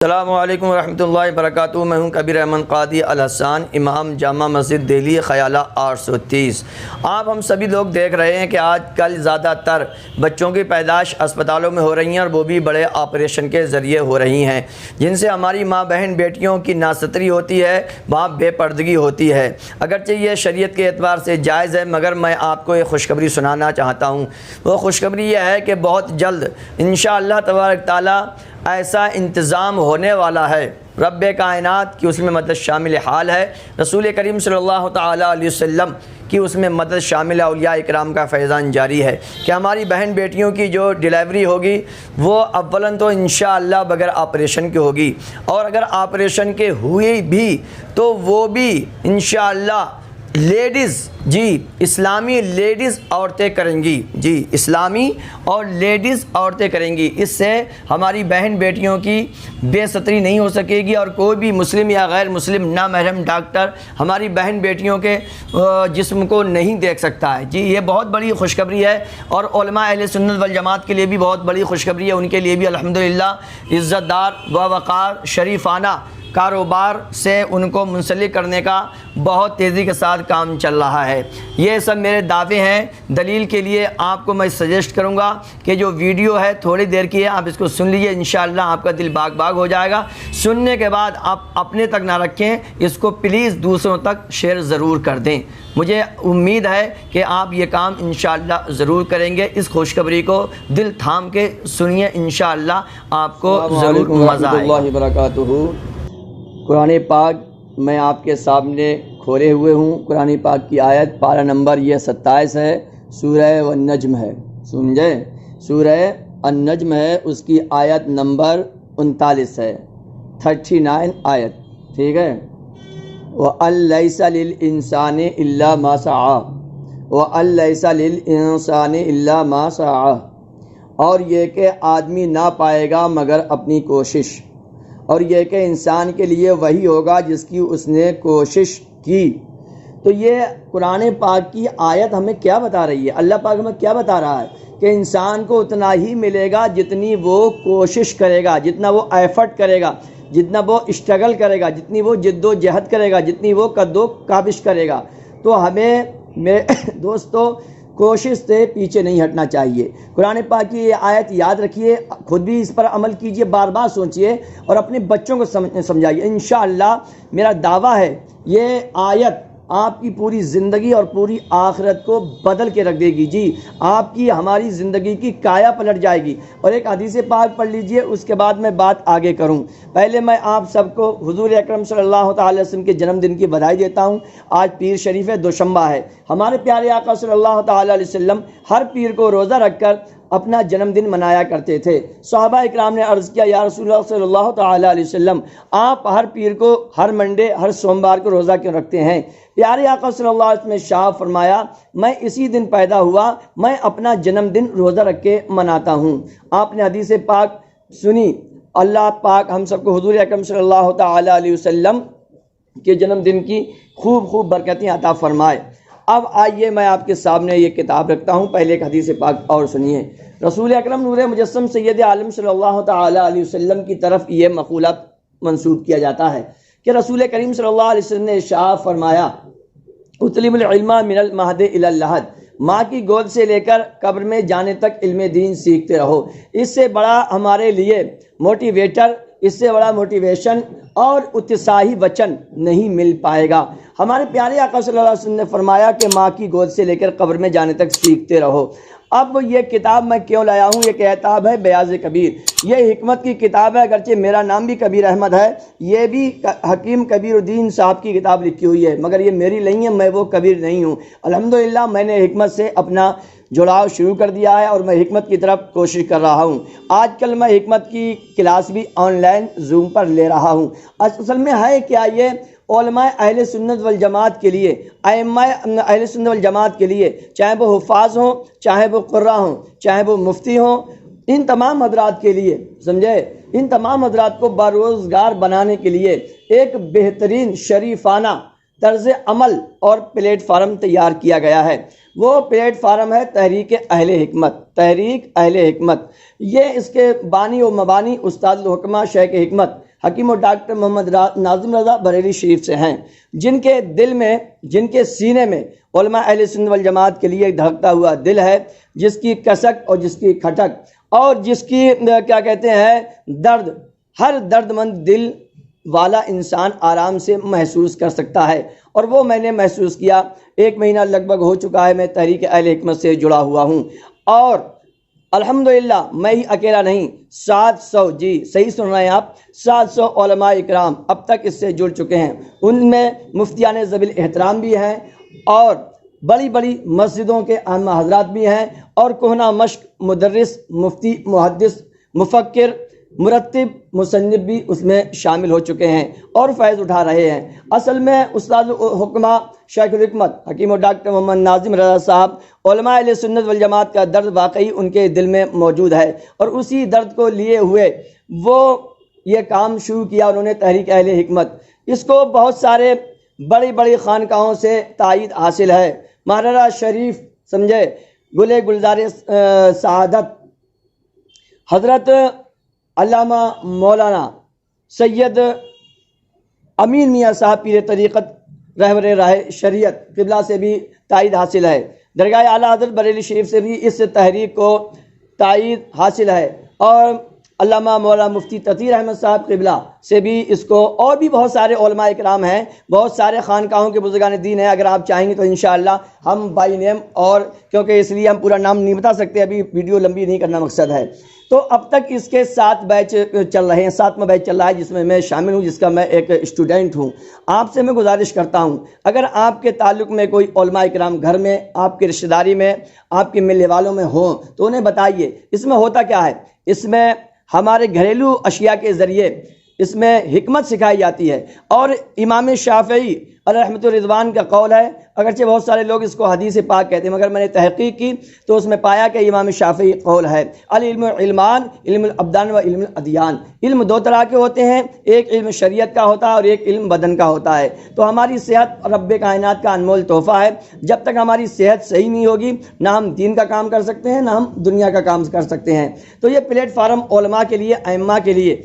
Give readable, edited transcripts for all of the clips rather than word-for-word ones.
السلام علیکم ورحمۃ اللہ وبرکاتہ۔ میں ہوں کبیر احمد قادی الحسان، امام جامع مسجد دہلی، خیالہ 830۔ آپ ہم سبھی لوگ دیکھ رہے ہیں کہ آج کل زیادہ تر بچوں کی پیدائش اسپتالوں میں ہو رہی ہیں، اور وہ بھی بڑے آپریشن کے ذریعے ہو رہی ہیں، جن سے ہماری ماں بہن بیٹیوں کی ناستری ہوتی ہے، وہاں بے پردگی ہوتی ہے۔ اگرچہ یہ شریعت کے اعتبار سے جائز ہے، مگر میں آپ کو ایک خوشخبری سنانا چاہتا ہوں۔ وہ خوشخبری یہ ہے کہ بہت جلد انشاءاللہ تبارک تعالیٰ ایسا انتظام ہونے والا ہے رب کائنات کی، اس میں مدد شامل حال ہے، رسول کریم صلی اللہ تعالیٰ علیہ وسلم کی اس میں مدد شامل ہے، اولیا کرام کا فیضان جاری ہے کہ ہماری بہن بیٹیوں کی جو ڈیلیوری ہوگی وہ اولاً تو انشاءاللہ بغیر آپریشن کی ہوگی، اور اگر آپریشن کے ہوئی بھی تو وہ بھی انشاءاللہ لیڈیز، جی اسلامی لیڈیز عورتیں کریں گی، جی اسلامی اور لیڈیز عورتیں کریں گی۔ اس سے ہماری بہن بیٹیوں کی بے ستری نہیں ہو سکے گی، اور کوئی بھی مسلم یا غیر مسلم نامحرم ڈاکٹر ہماری بہن بیٹیوں کے جسم کو نہیں دیکھ سکتا ہے۔ جی یہ بہت بڑی خوشخبری ہے، اور علماء اہل سنت والجماعت کے لیے بھی بہت بڑی خوشخبری ہے۔ ان کے لیے بھی الحمدللہ عزت دار و وقار شریفانہ کاروبار سے ان کو منسلک کرنے کا بہت تیزی کے ساتھ کام چل رہا ہے۔ یہ سب میرے دعوے ہیں۔ دلیل کے لیے آپ کو میں سجیسٹ کروں گا کہ جو ویڈیو ہے تھوڑی دیر کی ہے، آپ اس کو سن لیجئے، انشاءاللہ آپ کا دل باغ باغ ہو جائے گا۔ سننے کے بعد آپ اپنے تک نہ رکھیں، اس کو پلیز دوسروں تک شیئر ضرور کر دیں۔ مجھے امید ہے کہ آپ یہ کام انشاءاللہ ضرور کریں گے۔ اس خوشخبری کو دل تھام کے سنیے، انشاءاللہ آپ کو ضرور مزہ آئے گا۔ اللہ وبرکاتہ۔ قرآن پاک میں آپ کے سامنے کھولے ہوئے ہوں۔ قرآن پاک کی آیت پارہ نمبر یہ 27 ہے، سورہ والنجم ہے، سمجھے؟ سورہ النجم ہے، اس کی آیت نمبر 39 ہے، 39 آیت، ٹھیک ہے۔ وَأَن لَيْسَ لِلْإِنسَانِ إِلَّا مَا سَعَىٰ وَأَن لَيْسَ لِلْإِنسَانِ إِلَّا مَا سَعَىٰ، اور یہ کہ آدمی نہ پائے گا مگر اپنی کوشش، اور یہ کہ انسان کے لیے وہی ہوگا جس کی اس نے کوشش کی۔ تو یہ قرآن پاک کی آیت ہمیں کیا بتا رہی ہے؟ اللہ پاک ہمیں کیا بتا رہا ہے؟ کہ انسان کو اتنا ہی ملے گا جتنی وہ کوشش کرے گا، جتنا وہ ایفرٹ کرے گا، جتنا وہ اسٹرگل کرے گا، جتنی وہ جد و جہد کرے گا، جتنی وہ قد و کاوش کرے گا۔ تو ہمیں میرے دوستو کوشش سے پیچھے نہیں ہٹنا چاہیے۔ قرآن پاک کی یہ آیت یاد رکھیے، خود بھی اس پر عمل کیجئے، بار بار سوچئے، اور اپنے بچوں کو سمجھائیے۔ انشاءاللہ میرا دعویٰ ہے یہ آیت آپ کی پوری زندگی اور پوری آخرت کو بدل کے رکھ دے گی۔ جی آپ کی ہماری زندگی کی کایا پلٹ جائے گی۔ اور ایک حدیث پاک پڑھ لیجئے، اس کے بعد میں بات آگے کروں۔ پہلے میں آپ سب کو حضور اکرم صلی اللہ تعالی علیہ وسلم کے جنم دن کی بدھائی دیتا ہوں۔ آج پیر شریف ہے، دوشنبہ ہے۔ ہمارے پیارے آقا صلی اللہ تعالی علیہ وسلم ہر پیر کو روزہ رکھ کر اپنا جنم دن منایا کرتے تھے۔ صحابہ اکرام نے عرض کیا، یا رسول اللہ صلی اللہ تعالی علیہ وسلم، آپ ہر پیر کو، ہر منڈے، ہر سوموار کو روزہ کیوں رکھتے ہیں؟ پیارے آقا صلی اللہ علیہ وسلم نے شاہ فرمایا، میں اسی دن پیدا ہوا، میں اپنا جنم دن روزہ رکھ کے مناتا ہوں۔ آپ نے حدیث پاک سنی۔ اللہ پاک ہم سب کو حضور اکرم صلی اللہ تعالی علیہ وسلم کے جنم دن کی خوب خوب برکتیں عطا فرمائے۔ اب آئیے میں آپ کے سامنے یہ کتاب رکھتا ہوں، پہلے ایک حدیث پاک اور سنیے۔ رسول اکرم نور مجسم سید عالم صلی اللہ تعالی علیہ وسلم کی طرف یہ مقولہ منسوب کیا جاتا ہے کہ رسول کریم صلی اللہ علیہ وسلم نے ارشاد فرمایا، اطلب العلم من المہد الی اللحد، ماں کی گود سے لے کر قبر میں جانے تک علم دین سیکھتے رہو۔ اس سے بڑا ہمارے لیے موٹیویٹر، اس سے بڑا موٹیویشن اور اتساہی وچن نہیں مل پائے گا۔ ہمارے پیارے آقا صلی اللہ علیہ وسلم نے فرمایا کہ ماں کی گود سے لے کر قبر میں جانے تک سیکھتے رہو۔ اب یہ کتاب میں کیوں لایا ہوں؟ یہ کتاب ہے بیاض کبیر، یہ حکمت کی کتاب ہے۔ اگرچہ میرا نام بھی کبیر احمد ہے، یہ بھی حکیم کبیر الدین صاحب کی کتاب لکھی ہوئی ہے، مگر یہ میری نہیں ہے، میں وہ کبیر نہیں ہوں۔ الحمدللہ میں نے حکمت سے اپنا جڑاؤ شروع کر دیا ہے، اور میں حکمت کی طرف کوشش کر رہا ہوں۔ آج کل میں حکمت کی کلاس بھی آن لائن زوم پر لے رہا ہوں۔ اصل میں ہے کیا؟ یہ علماء اہل سنت والجماعت کے لیے، ائمہ اہل سنت والجماعت کے لیے، چاہے وہ حفاظ ہوں، چاہے وہ قراء ہوں، چاہے وہ مفتی ہوں، ان تمام حضرات کے لیے، سمجھے، ان تمام حضرات کو باروزگار بنانے کے لیے ایک بہترین شریفانہ طرز عمل اور پلیٹ فارم تیار کیا گیا ہے۔ وہ پلیٹ فارم ہے تحریک اہل حکمت، تحریک اہل حکمت۔ یہ اس کے بانی و مبانی استاد الحکمہ شیخ حکمت حکیم و ڈاکٹر محمد ناظم رضا بریلی شریف سے ہیں، جن کے دل میں، جن کے سینے میں علماء اہل سنت والجماعت کے لیے ایک دھڑکتا ہوا دل ہے، جس کی کسک اور جس کی کھٹک اور جس کی کیا کہتے ہیں درد، ہر درد مند دل والا انسان آرام سے محسوس کر سکتا ہے، اور وہ میں نے محسوس کیا۔ 1 مہینہ لگ بھگ ہو چکا ہے میں تحریک اہل حکمت سے جڑا ہوا ہوں، اور الحمدللہ میں ہی اکیلا نہیں، 700، جی صحیح سن رہے ہیں آپ، 700 علماء اکرام اب تک اس سے جڑ چکے ہیں۔ ان میں مفتیان ذوی احترام بھی ہیں، اور بڑی بڑی مسجدوں کے عامہ حضرات بھی ہیں، اور کہنہ مشق مدرس، مفتی، محدث، مفکر، مرتب، مصنف بھی اس میں شامل ہو چکے ہیں اور فیض اٹھا رہے ہیں۔ اصل میں استاد حکمہ شیخ الحکمت حکیم و ڈاکٹر محمد ناظم رضا صاحب، علماء اہل سنت والجماعت کا درد واقعی ان کے دل میں موجود ہے، اور اسی درد کو لیے ہوئے وہ یہ کام شروع کیا انہوں نے، تحریک اہل حکمت۔ اس کو بہت سارے بڑی بڑی خانقاہوں سے تائید حاصل ہے، مہارا شریف سمجھے، گلے گلزار سعادت حضرت علامہ مولانا سید امین میاں صاحب پیر طریقت رہبر راہ شریعت قبلہ سے بھی تائید حاصل ہے، درگاہ اعلیٰ حضرت بریلی شریف سے بھی اس تحریک کو تائید حاصل ہے، اور علامہ مولانا مفتی تقی احمد صاحب قبلہ سے بھی اس کو، اور بھی بہت سارے علماء اکرام ہیں، بہت سارے خانقاہوں کے بزرگان دین ہیں۔ اگر آپ چاہیں گے تو انشاءاللہ ہم بائی نیم، اور کیونکہ اس لیے ہم پورا نام نہیں بتا سکتے، ابھی ویڈیو لمبی نہیں کرنا مقصد ہے، تو اب تک اس کے 7 بیچ چل رہے ہیں، 7واں بیچ چل رہا ہے، جس میں میں شامل ہوں، جس کا میں ایک اسٹوڈنٹ ہوں۔ آپ سے میں گزارش کرتا ہوں، اگر آپ کے تعلق میں کوئی علماء اکرام گھر میں، آپ کی رشتہ داری میں، آپ کے ملنے والوں میں ہوں تو انہیں بتائیے اس میں ہوتا کیا ہے۔ اس میں ہمارے گھریلو اشیاء کے ذریعے اس میں حکمت سکھائی جاتی ہے، اور امام شافعی علیہ رحمۃ الرضوان کا قول ہے، اگرچہ بہت سارے لوگ اس کو حدیث پاک کہتے ہیں، مگر میں نے تحقیق کی تو اس میں پایا کہ امام شافعی قول ہے، العلم علمان، علم الابدان و علم الادیان، علم 2 طرح کے ہوتے ہیں، ایک علم شریعت کا ہوتا ہے اور ایک علم بدن کا ہوتا ہے۔ تو ہماری صحت رب کائنات کا انمول تحفہ ہے، جب تک ہماری صحت صحیح نہیں ہوگی نہ ہم دین کا کام کر سکتے ہیں، نہ ہم دنیا کا کام کر سکتے ہیں۔ تو یہ پلیٹ فارم علماء کے لیے، ائمہ کے لیے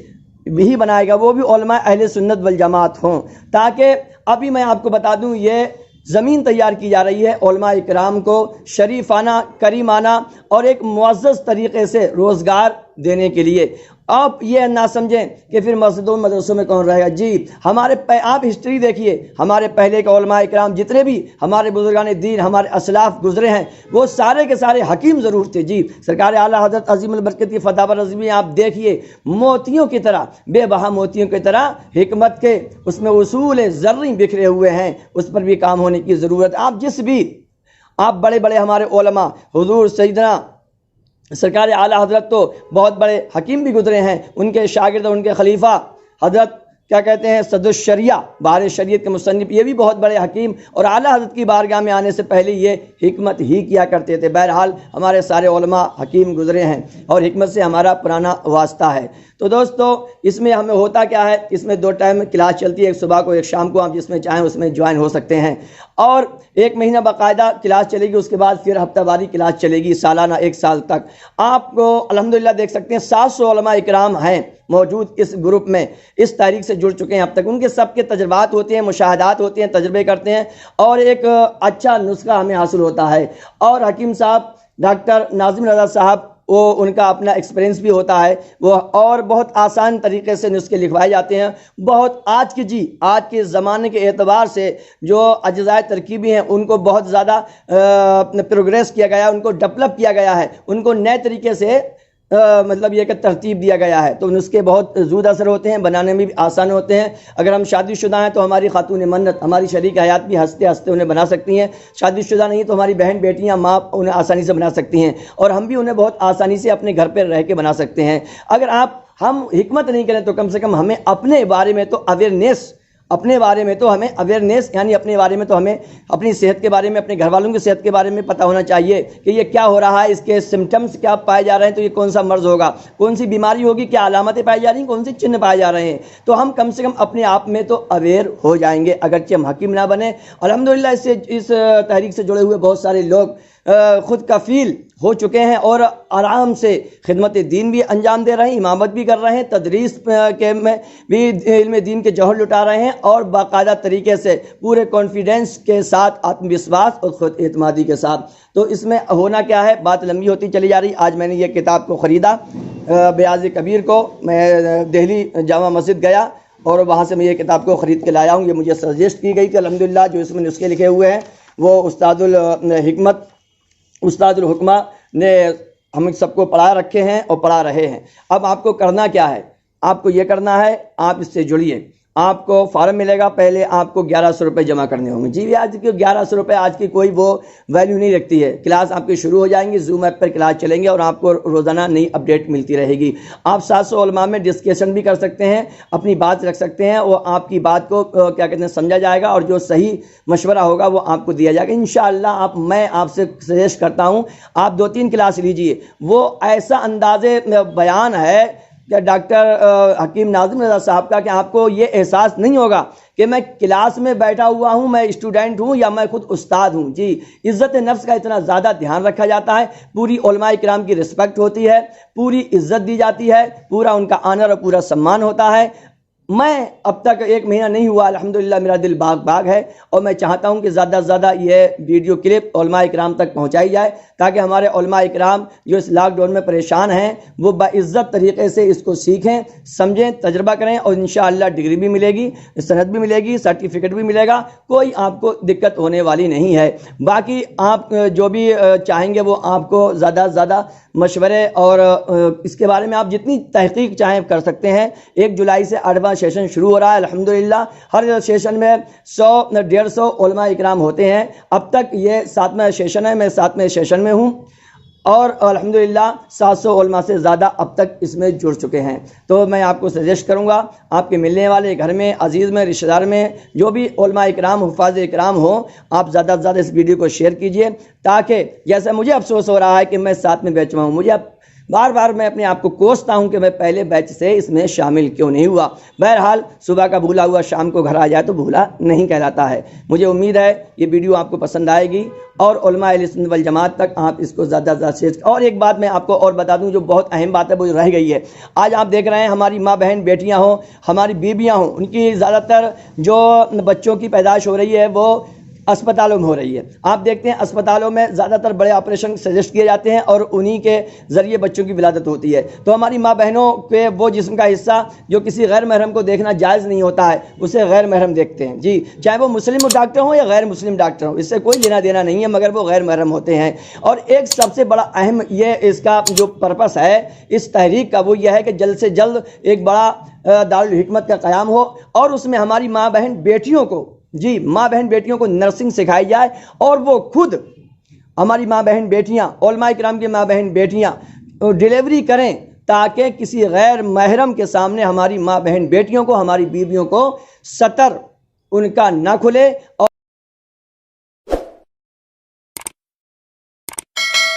بھی بنائے گا، وہ بھی علماء اہل سنت والجماعت ہوں، تاکہ ابھی میں آپ کو بتا دوں یہ زمین تیار کی جا رہی ہے علماء اکرام کو شریفانہ، کریمانہ اور ایک معزز طریقے سے روزگار دینے کے لیے۔ آپ یہ نہ سمجھیں کہ پھر مسجدوں مدرسوں میں کون رہے گا، جی ہمارے آپ ہسٹری دیکھیے، ہمارے پہلے کے علماء اکرام جتنے بھی ہمارے بزرگان دین، ہمارے اسلاف گزرے ہیں، وہ سارے کے سارے حکیم ضرور تھے۔ جی سرکار اعلیٰ حضرت عظیم البرکت کی فتح رضوی آپ دیکھیے، موتیوں کی طرح، بے بہا موتیوں کی طرح حکمت کے اس میں اصول زرعی بکھرے ہوئے ہیں، اس پر بھی کام ہونے کی ضرورت۔ آپ بڑے بڑے ہمارے علماء، حضور سیدنا سرکار اعلیٰ حضرت تو بہت بڑے حکیم بھی گزرے ہیں، ان کے شاگرد، ان کے خلیفہ حضرت کیا کہتے ہیں صدر الشریعہ، بہار شریعت کے مصنف، یہ بھی بہت بڑے حکیم اور اعلیٰ حضرت کی بارگاہ میں آنے سے پہلے یہ حکمت ہی کیا کرتے تھے۔ بہرحال ہمارے سارے علماء حکیم گزرے ہیں اور حکمت سے ہمارا پرانا واسطہ ہے۔ تو دوستو اس میں ہمیں ہوتا کیا ہے، اس میں 2 ٹائم کلاس چلتی ہے، ایک صبح کو ایک شام کو، آپ جس میں چاہیں اس میں جوائن ہو سکتے ہیں، اور 1 مہینہ باقاعدہ کلاس چلے گی، اس کے بعد پھر ہفتہ واری کلاس چلے گی سالانہ 1 سال تک۔ آپ کو الحمدللہ دیکھ سکتے ہیں 700 علماء اکرام ہیں موجود اس گروپ میں، اس تاریخ سے جڑ چکے ہیں اب تک۔ ان کے سب کے تجربات ہوتے ہیں، مشاہدات ہوتے ہیں، تجربے کرتے ہیں، اور ایک اچھا نسخہ ہمیں حاصل ہوتا ہے۔ اور حکیم صاحب ڈاکٹر ناظم رضا صاحب، وہ ان کا اپنا ایکسپیرینس بھی ہوتا ہے، وہ اور بہت آسان طریقے سے نسخے لکھوائے جاتے ہیں۔ بہت آج کے زمانے کے اعتبار سے جو اجزائے ترکیبی ہیں ان کو بہت زیادہ پروگریس کیا گیا ہے، ان کو ڈیولپ کیا گیا ہے، ان کو نئے طریقے سے مطلب یہ کہ ترتیب دیا گیا ہے، تو نسخے بہت زود اثر ہوتے ہیں، بنانے میں بھی آسان ہوتے ہیں۔ اگر ہم شادی شدہ ہیں تو ہماری خاتون منت، ہماری شریک حیات بھی ہنستے ہنستے انہیں بنا سکتی ہیں، شادی شدہ نہیں تو ہماری بہن بیٹیاں، ماں انہیں آسانی سے بنا سکتی ہیں، اور ہم بھی انہیں بہت آسانی سے اپنے گھر پہ رہ کے بنا سکتے ہیں۔ اگر ہم حکمت نہیں کریں تو کم سے کم ہمیں اپنے بارے میں تو اویئرنیس، یعنی اپنے بارے میں تو ہمیں اپنی صحت کے بارے میں، اپنے گھر والوں کی صحت کے بارے میں پتہ ہونا چاہیے کہ یہ کیا ہو رہا ہے، اس کے سمٹمز کیا پائے جا رہے ہیں، تو یہ کون سا مرض ہوگا، کون سی بیماری ہوگی، کیا علامتیں پائی جا رہی ہیں، کون سے چہن پائے جا رہے ہیں، تو ہم کم سے کم اپنے آپ میں تو اویئر ہو جائیں گے، اگرچہ ہم حکیم نہ بنے۔ الحمدللہ اس تحریک سے جڑے ہوئے بہت سارے لوگ خود کفیل ہو چکے ہیں اور آرام سے خدمت دین بھی انجام دے رہے ہیں، امامت بھی کر رہے ہیں، تدریس کے میں بھی علم دین کے جوہر لٹا رہے ہیں، اور باقاعدہ طریقے سے پورے کانفیڈنس کے ساتھ، آتم وشواس اور خود اعتمادی کے ساتھ۔ تو اس میں ہونا کیا ہے، بات لمبی ہوتی چلی جا رہی۔ آج میں نے یہ کتاب کو خریدا بیاض کبیر کو، میں دہلی جامع مسجد گیا اور وہاں سے میں یہ کتاب کو خرید کے لایا ہوں۔ یہ مجھے سجیسٹ کی گئی کہ الحمدللہ جو اس میں نسخے لکھے ہوئے ہیں وہ استاد الحکمہ نے ہم سب کو پڑھا رکھے ہیں اور پڑھا رہے ہیں۔ اب آپ کو کرنا کیا ہے، آپ کو یہ کرنا ہے، آپ اس سے جڑیے۔ آپ کو فارم ملے گا، پہلے آپ کو 1100 روپے جمع کرنے ہوں گے۔ جی آج کی 1100 روپے آج کی کوئی وہ ویلیو نہیں رکھتی ہے۔ کلاس آپ کی شروع ہو جائیں گی، زوم ایپ پر کلاس چلیں گے اور آپ کو روزانہ نئی اپڈیٹ ملتی رہے گی۔ آپ 700 علماء میں ڈسکشن بھی کر سکتے ہیں، اپنی بات رکھ سکتے ہیں، وہ آپ کی بات کو کیا کہتے ہیں سمجھا جائے گا، اور جو صحیح مشورہ ہوگا وہ آپ کو دیا جائے گا انشاءاللہ۔ میں آپ سے سجیسٹ کرتا ہوں آپ 2-3 کلاس لیجئے۔ وہ ایسا انداز بیان ہے کہ ڈاکٹر حکیم ناظم رضا صاحب کا کہ آپ کو یہ احساس نہیں ہوگا کہ میں کلاس میں بیٹھا ہوا ہوں، میں اسٹوڈنٹ ہوں یا میں خود استاد ہوں۔ جی عزت نفس کا اتنا زیادہ دھیان رکھا جاتا ہے، پوری علماء کرام کی رسپیکٹ ہوتی ہے، پوری عزت دی جاتی ہے، پورا ان کا آنر اور پورا سمان ہوتا ہے۔ میں اب تک 1 مہینہ نہیں ہوا، الحمدللہ میرا دل باغ ہے، اور میں چاہتا ہوں کہ زیادہ سے زیادہ یہ ویڈیو کلپ علماء اکرام تک پہنچائی جائے، تاکہ ہمارے علماء اکرام جو اس لاک ڈاؤن میں پریشان ہیں وہ باعزت طریقے سے اس کو سیکھیں، سمجھیں، تجربہ کریں، اور انشاءاللہ ڈگری بھی ملے گی، سند بھی ملے گی، سرٹیفکیٹ بھی ملے گا، کوئی آپ کو دقت ہونے والی نہیں ہے۔ باقی آپ جو بھی چاہیں گے وہ آپ کو زیادہ سے زیادہ مشورے اور اس کے بارے میں آپ جتنی تحقیق چاہیں کر سکتے ہیں۔ 1 جولائی سے 8واں سیشن شروع ہو رہا ہے الحمدللہ۔ ہر سیشن میں 100-150 علماء اکرام ہوتے ہیں۔ اب تک یہ 7واں سیشن ہے، میں 7ویں سیشن میں ہوں، اور الحمدللہ 700 علماء سے زیادہ اب تک اس میں جڑ چکے ہیں۔ تو میں آپ کو سجیسٹ کروں گا، آپ کے ملنے والے گھر میں، عزیز میں، رشتہ دار میں جو بھی علماء اکرام، حفاظ اکرام ہوں، آپ زیادہ سے زیادہ اس ویڈیو کو شیئر کیجئے، تاکہ جیسے مجھے افسوس ہو رہا ہے کہ میں 7ویں بیچ میں ہوں، مجھے اب بار میں اپنے آپ کو کوستا ہوں کہ میں پہلے بیچ سے اس میں شامل کیوں نہیں ہوا۔ بہرحال صبح کا بھولا ہوا شام کو گھر آ جائے تو بھولا نہیں کہلاتا ہے۔ مجھے امید ہے یہ ویڈیو آپ کو پسند آئے گی، اور علماء اہل سنت والجماعت تک آپ اس کو زیادہ سے زیادہ شیئر۔ اور ایک بات میں آپ کو اور بتا دوں جو بہت اہم بات ہے، وہ رہ گئی ہے۔ آج آپ دیکھ رہے ہیں ہماری ماں بہن بیٹیاں ہوں، ہماری بیویاں ہوں، ان کی زیادہ تر جو بچوں کی پیدائش ہو رہی ہے وہ اسپتالوں میں ہو رہی ہے۔ آپ دیکھتے ہیں اسپتالوں میں زیادہ تر بڑے آپریشن سجیسٹ کیے جاتے ہیں، اور انہی کے ذریعے بچوں کی ولادت ہوتی ہے۔ تو ہماری ماں بہنوں کے وہ جسم کا حصہ جو کسی غیر محرم کو دیکھنا جائز نہیں ہوتا ہے، اسے غیر محرم دیکھتے ہیں۔ جی چاہے وہ مسلم ڈاکٹر ہوں یا غیر مسلم ڈاکٹر ہوں، اس سے کوئی لینا دینا نہیں ہے، مگر وہ غیر محرم ہوتے ہیں۔ اور ایک سب سے بڑا اہم یہ اس کا جو پرپس ہے اس تحریک کا، وہ یہ ہے کہ جلد سے جلد ایک بڑا دارالحکمت کا قیام ہو، اور اس میں ہماری ماں بہن بیٹیوں کو، جی ماں بہن بیٹیوں کو نرسنگ سکھائی جائے، اور وہ خود ہماری ماں بہن بیٹیاں، علماء کرام کی ماں بہن بیٹیاں ڈیلیوری کریں، تاکہ کسی غیر محرم کے سامنے ہماری ماں بہن بیٹیوں کو، ہماری بیویوں کو ستر ان کا نہ کھلے۔ اور